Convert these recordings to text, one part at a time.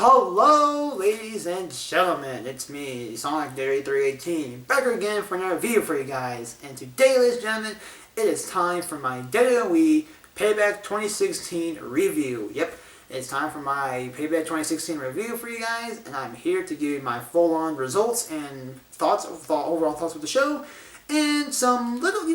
Hello, ladies and gentlemen, it's me, Sonic318, back again for another video for you guys. And today, ladies and gentlemen, it is time for my WWE Payback 2016 review. Yep, it's time for my Payback 2016 review for you guys, and I'm here to give you my full-on results and thoughts, overall thoughts of the show, and some little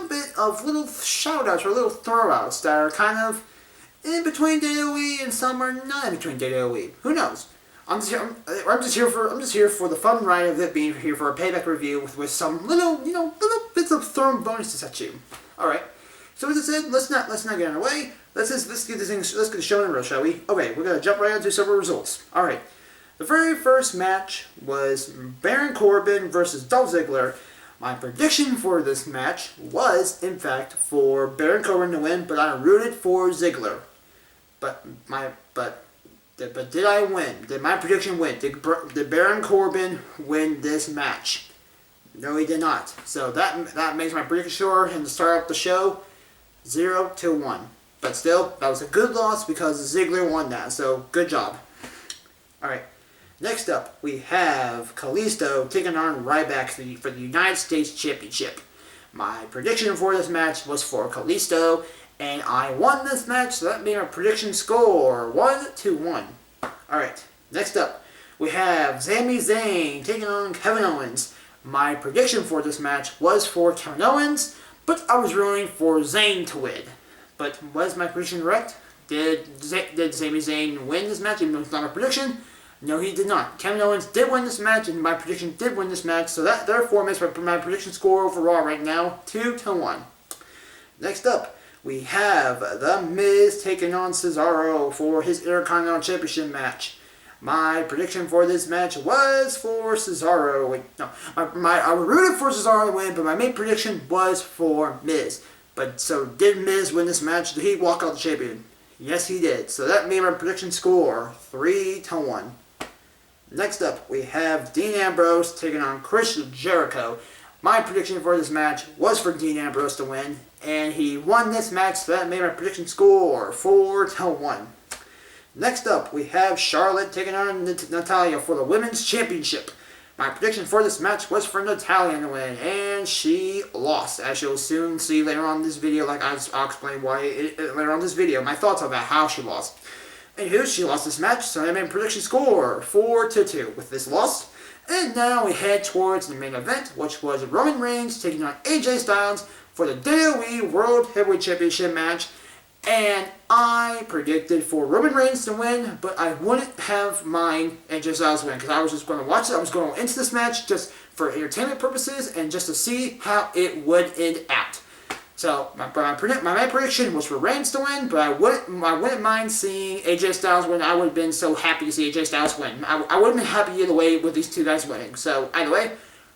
bit of little shout-outs or little throw-outs that are kind of in between WWE and some are not in between WWE. Who knows? I'm just here for the fun ride of it being here for a Payback review with some little bits of thrown bonuses at you. All right. So as I said, let's not get in the way. Let's get the show in a row, shall we? Okay, we're gonna jump right into several results. All right. The very first match was Baron Corbin versus Dolph Ziggler. My prediction for this match was, in fact, for Baron Corbin to win, but I rooted for Ziggler. But did I win? Did my prediction win? Did Baron Corbin win this match? No, he did not. So that makes my prediction sure and to start up the show 0-1. But still, that was a good loss because Ziggler won that. So good job. All right. Next up, we have Kalisto taking on Ryback for the United States Championship. My prediction for this match was for Kalisto, and I won this match, so that made my prediction score 1-1. Alright, next up, we have Sami Zayn taking on Kevin Owens. My prediction for this match was for Kevin Owens, but I was rooting for Zayn to win. But was my prediction correct? Did Sami Zayn win this match, even though it's not a prediction? No, he did not. Kevin Owens did win this match, and my prediction did win this match, so that therefore makes my prediction score overall right now 2-1. Next up, we have The Miz taking on Cesaro for his Intercontinental Championship match. My prediction for this match was for Cesaro. Wait, no, I rooted for Cesaro to win, but my main prediction was for Miz. But so did Miz win this match? Did he walk out the champion? Yes, he did. So that made my prediction score 3-1. Next up, we have Dean Ambrose taking on Chris Jericho. My prediction for this match was for Dean Ambrose to win, and he won this match, so that made my prediction score 4-1. Next up, we have Charlotte taking on Natalya for the Women's Championship. My prediction for this match was for Natalya to win, and she lost, as you'll soon see later on in this video. I'll explain why later on in this video, my thoughts about how she lost. Anywho, she lost this match, so I made a prediction score 4-2 with this loss. And now we head towards the main event, which was Roman Reigns taking on AJ Styles for the WWE World Heavyweight Championship match. And I predicted for Roman Reigns to win, but I wouldn't have mine AJ Styles win because I was just going to watch it. I was going into this match just for entertainment purposes and just to see how it would end out. So my prediction was for Reigns to win, but I wouldn't mind seeing AJ Styles win. I would have been so happy to see AJ Styles win. I would have been happy either way with these two guys winning. So either way,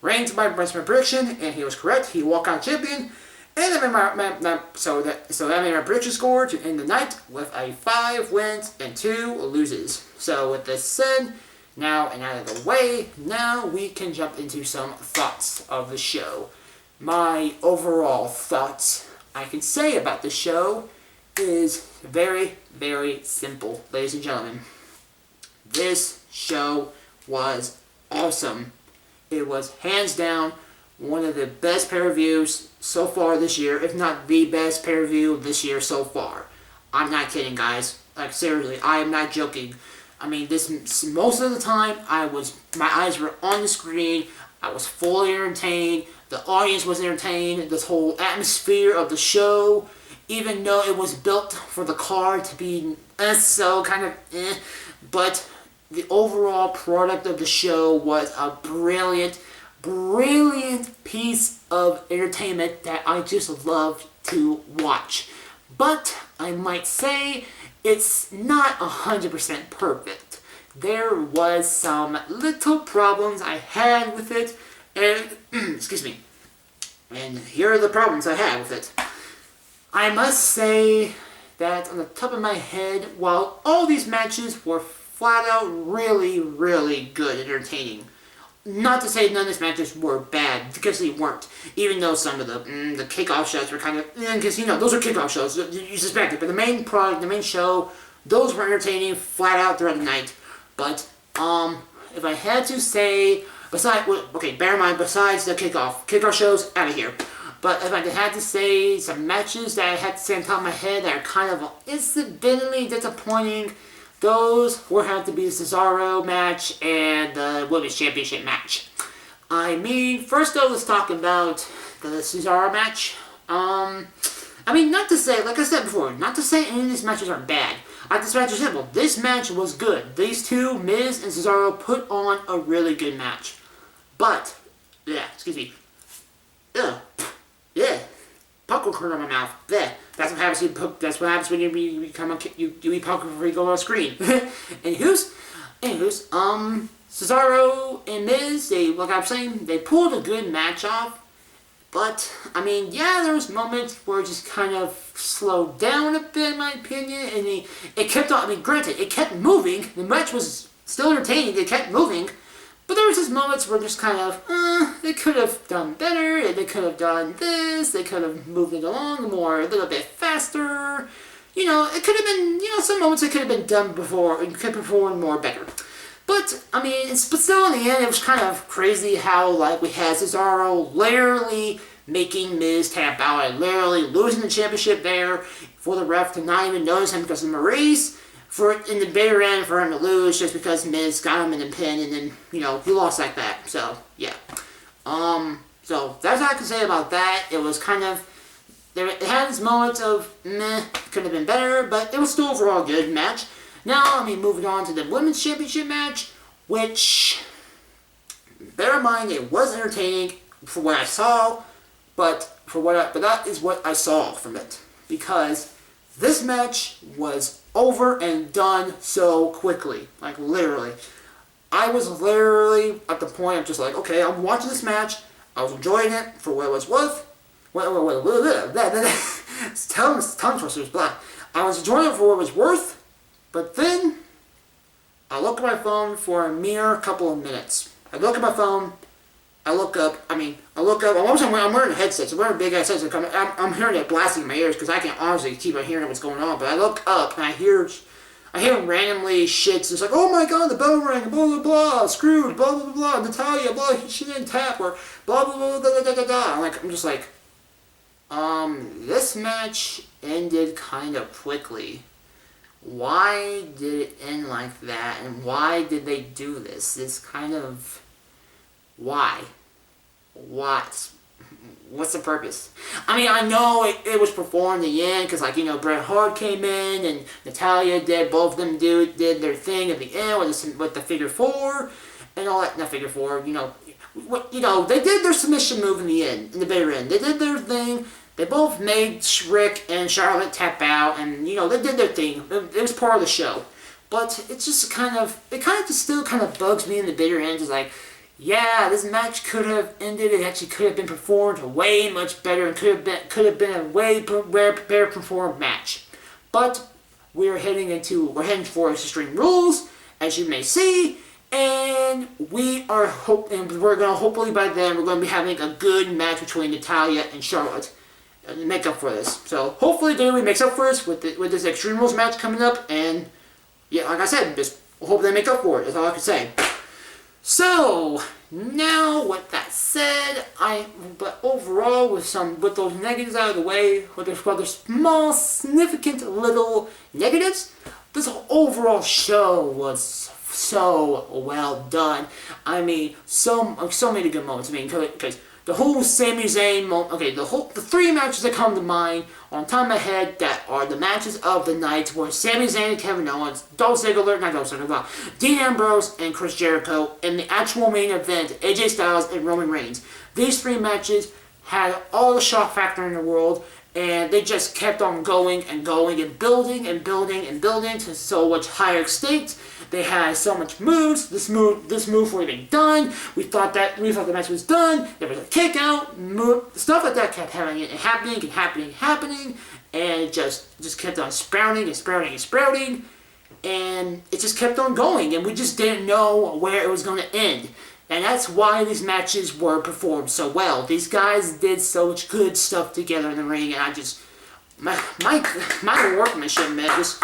Reigns was my prediction, and he was correct. He walked out champion, and that made my prediction score to end the night with a 5 wins and 2 loses. So with this said, now and out of the way, now we can jump into some thoughts of the show. My overall thoughts I can say about the show is very, very simple, ladies and gentlemen. This show was awesome. It was hands down one of the best pay-per-views so far this year, if not the best pay-per-view this year so far. I'm not kidding, guys. Like, seriously, I am not joking. I mean, most of the time, my eyes were on the screen. I was fully entertained. The audience was entertained. This whole atmosphere of the show, even though it was built for the card to be so kind of but the overall product of the show was a brilliant piece of entertainment that I just loved to watch. But I might say it's not 100% perfect. There was some little problems I had with it, and excuse me. And here are the problems I had with it. I must say that on the top of my head, while all these matches were flat out really, really good and entertaining, not to say none of these matches were bad, because they weren't. Even though some of the kickoff shows were kind of, because those are kickoff shows, you suspect it. But the main product, the main show, those were entertaining flat out throughout the night. But, if I had to say, bear in mind, besides the kickoff shows, out of here. But if I had to say some matches that I had to say on top of my head that are kind of incidentally disappointing, those would have to be the Cesaro match and the Women's Championship match. I mean, first though, let's talk about the Cesaro match. I mean, not to say, like I said before, not to say any of these matches are bad. This match is simple. This match was good. These two, Miz and Cesaro, put on a really good match. But, excuse me. Popcorn on my mouth. That's what happens. That's what happens when you eat popcorn before you go on screen. Anywho's, Cesaro and Miz, like I'm saying, they pulled a good match off. But, I mean, yeah, there was moments where it just kind of slowed down a bit, in my opinion, and it kept on, I mean, granted, it kept moving, the match was still entertaining, it kept moving, but there was just moments where just kind of, they could have done better, they could have done this, they could have moved it along a little bit faster, it could have been, some moments it could have been done before, and could perform more better. But, I mean, but still in the end, it was kind of crazy how, like, we had Cesaro literally making Miz tap out and literally losing the championship there for the ref to not even notice him because of Maurice, in the bitter end for him to lose just because Miz got him in the pin and then, he lost like that. So, yeah. So, that's all I can say about that. It was kind of, it had its moments of, could have been better, but it was still overall a good match. Now, I mean, moving on to the Women's Championship match, which, bear in mind, it was entertaining for what I saw, but that is what I saw from it. Because this match was over and done so quickly. Like, literally. I was literally at the point of just like, okay, I'm watching this match, I was enjoying it for what it was worth. Tongue twisters, blah. I was enjoying it for what it was worth. But then, I look at my phone for a mere couple of minutes. I look at my phone, I'm wearing a headset, so I'm wearing a big ass headset. I'm hearing it blasting in my ears because I can't honestly keep on hearing what's going on. But I look up and I hear randomly shits. It's like, oh my god, the bell rang, blah blah blah, screwed, blah blah blah, Natalia, blah, she didn't tap, or blah blah blah, da da da da. I'm just like, this match ended kind of quickly. Why did it end like that, and why did they do this? This kind of... Why? What? What's the purpose? I mean, I know it was performed in the end, because, Bret Hart came in, and Natalia did, both of them did their thing at the end with the figure four, and all that, not figure four, they did their submission move in the end, in the bitter end. They did their thing. They both made Rick and Charlotte tap out, and, they did their thing. It was part of the show. But it's just still kind of bugs me in the bitter end. It's like, yeah, this match could have ended. It actually could have been performed way much better and could have been a way better performed match. But we're heading for Extreme Rules, as you may see, and we're going to hopefully by then we're going to be having a good match between Natalia and Charlotte. Make up for this. So hopefully WWE makes up for this with this Extreme Rules match coming up, and yeah, like I said, just hope they make up for it. That's all I can say. So now, with that said, but overall, with those negatives out of the way, with the small, significant little negatives, this overall show was so well done. I mean, so many good moments. I mean, because the whole Sami Zayn moment, the three matches that come to mind on top of my head that are the matches of the night were Sami Zayn and Kevin Owens, Dean Ambrose and Chris Jericho, and the actual main event, AJ Styles and Roman Reigns. These three matches had all the shock factor in the world, and they just kept on going and going and building and building and building to so much higher extent. They had so much moves. This move was even done. We thought the match was done. There was a kick out, stuff like that kept happening, and it just kept on sprouting, and it just kept on going, and we just didn't know where it was going to end. And that's why these matches were performed so well. These guys did so much good stuff together in the ring, and my workmanship, man, just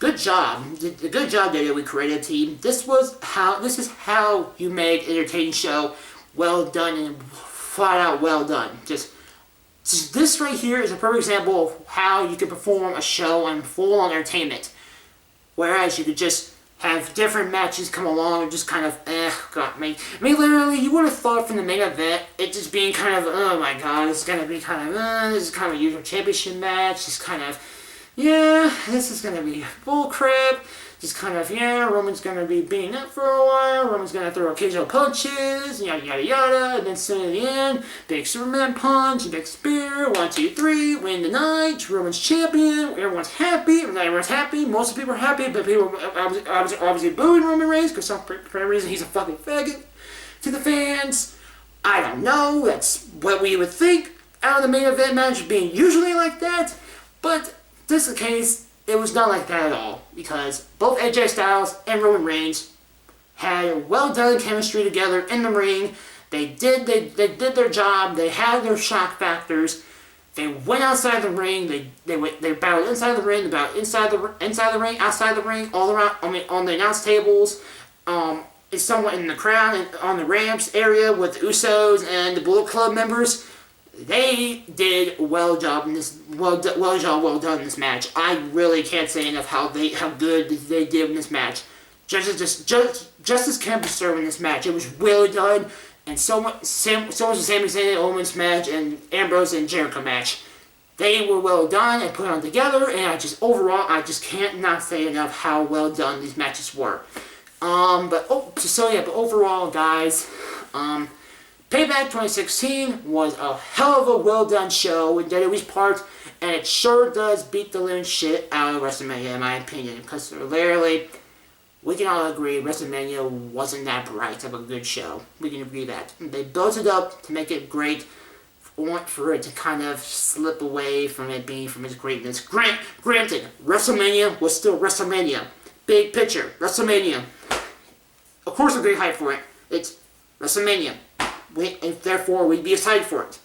good job. A good job that we created a team. This is how you make an entertaining show. Well done and flat out well done. Just this right here is a perfect example of how you can perform a show on full-on entertainment. Whereas you could just have different matches come along and just kind of, got me. I mean, literally, you would have thought from the main event, it just being kind of, oh my god, this is going to be kind of, this is kind of a usual championship match, just kind of, yeah, this is going to be bullcrap. Just kind of, yeah, Roman's going to be beating up for a while, Roman's going to throw occasional punches, yada yada yada, and then soon at the end, big Superman punch, big spear, 1, 2, 3, win the night, Roman's champion, everyone's happy, most people are happy, but people are obviously booing Roman Reigns, because for some reason he's a fucking faggot to the fans. I don't know, that's what we would think out of the main event match being usually like that, but this is the case. It was not like that at all, because both AJ Styles and Roman Reigns had well-done chemistry together in the ring. They did their job. They had their shock factors. They went outside the ring. They battled inside the ring. They battled inside the ring, outside the ring, all around. I mean, on the announce tables, somewhat in the crowd, and on the ramps area with the Usos and the Bullet Club members. They did well done in this match. I really can't say enough how good they did in this match. Justice can be served in this match. It was well done, and so was the Sami Zayn Owens match and Ambrose and Jericho match. They were well done and put on together, and I just can't not say enough how well done these matches were. But overall, guys, Payback 2016 was a hell of a well-done show in WWE's part, and it sure does beat the living shit out of WrestleMania, in my opinion, because literally, we can all agree WrestleMania wasn't that bright of a good show. We can agree that. They built it up to make it great, for it to kind of slip away from it being from its greatness. Granted, WrestleMania was still WrestleMania. Big picture, WrestleMania. Of course we're getting hyped for it. It's WrestleMania. And therefore we'd be excited for it.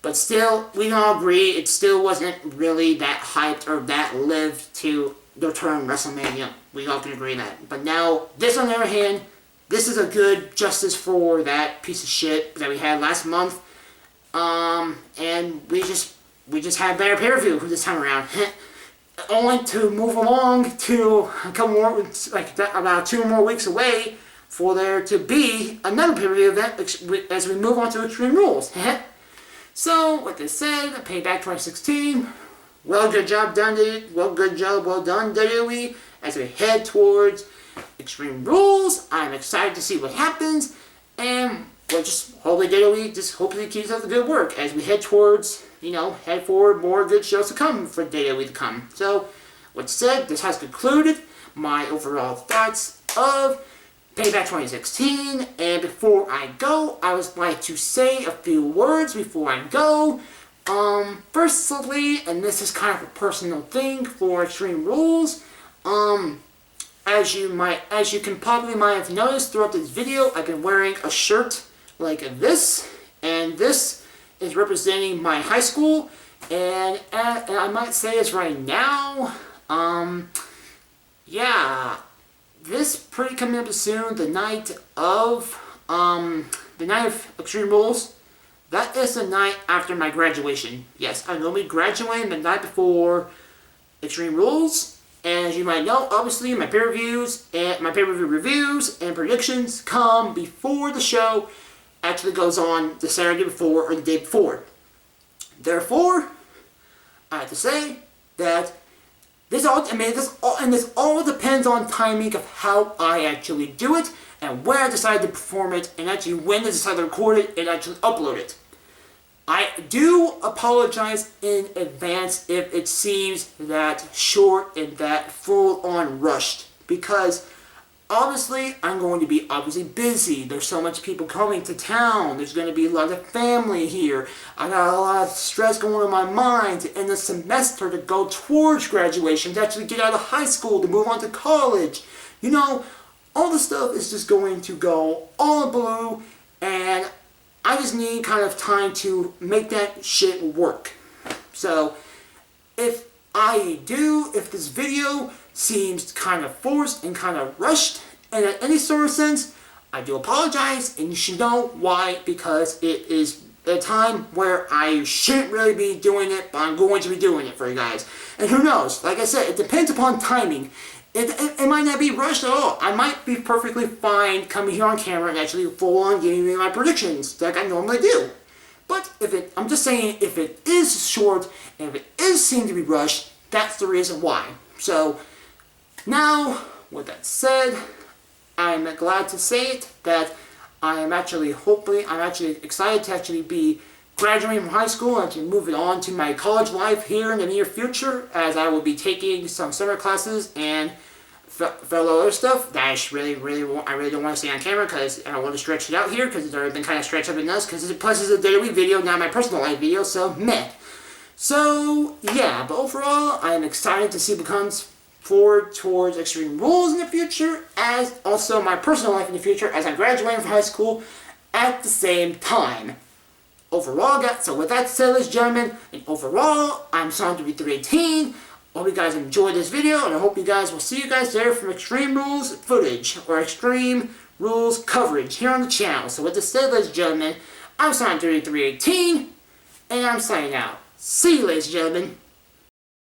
But still, we can all agree it still wasn't really that hyped or that lived to the term WrestleMania. We all can agree that. But now, this on the other hand, this is a good justice for that piece of shit that we had last month. And we just had a better pay-per-view this time around. Only to move along to a couple more, about 2 more weeks away, for there to be another pay-per-view event as we move on to Extreme Rules. So, with this said, Payback 2016, good job done, WWE, as we head towards Extreme Rules. I'm excited to see what happens, and we'll just hopefully WWE keeps up the good work as we head towards, head forward, more good shows to come for WWE to come. So, with said, this has concluded my overall thoughts of Payback 2016, and before I go, I would like to say a few words before I go. Firstly, and this is kind of a personal thing for Extreme Rules, as you can probably might have noticed throughout this video, I've been wearing a shirt like this, and this is representing my high school, and I might say this right now, yeah. This pretty coming up soon, the night of Extreme Rules. That is the night after my graduation. Yes, I'm going to be graduating the night before Extreme Rules. And as you might know, obviously my pay-per-view reviews and predictions come before the show actually goes on the Saturday before or the day before. Therefore, I have to say that this all depends on timing of how I actually do it, and when I decide to perform it, and actually when I decide to record it, and actually upload it. I do apologize in advance if it seems that short and that full-on rushed, because obviously I'm going to be busy. There's so much people coming to town. There's going to be a lot of family here. I got a lot of stress going on in my mind to end the semester, to go towards graduation, to actually get out of high school, to move on to college. All the stuff is just going to go all blue, and I just need kind of time to make that shit work. So, if this video seems kind of forced and kind of rushed in any sort of sense. I do apologize, and you should know why, because it is a time where I shouldn't really be doing it, but I'm going to be doing it for you guys. And who knows, like I said, it depends upon timing. It might not be rushed at all. I might be perfectly fine coming here on camera and actually full on giving you my predictions like I normally do. But I'm just saying, if it is short, and if it is seen to be rushed, that's the reason why. So, now, with that said, I'm glad to say it, that I'm actually excited to actually be graduating from high school and actually moving on to my college life here in the near future, as I will be taking some summer classes and fellow other stuff that I really don't want to say on camera, because I don't want to stretch it out here, because it's already been kind of stretched up enough, because plus it's a WWE video, not my personal life video, so meh. So, yeah, but overall, I'm excited to see what comes forward towards Extreme Rules in the future, as also my personal life in the future, as I'm graduating from high school at the same time. Overall, guys, so with that said, ladies and gentlemen, and overall, I'm Son318. I hope you guys enjoyed this video, and I hope you guys will see you guys there from Extreme Rules footage, or Extreme Rules coverage here on the channel. So with this said, ladies and gentlemen, I'm Son318, and I'm signing out. See you, ladies and gentlemen.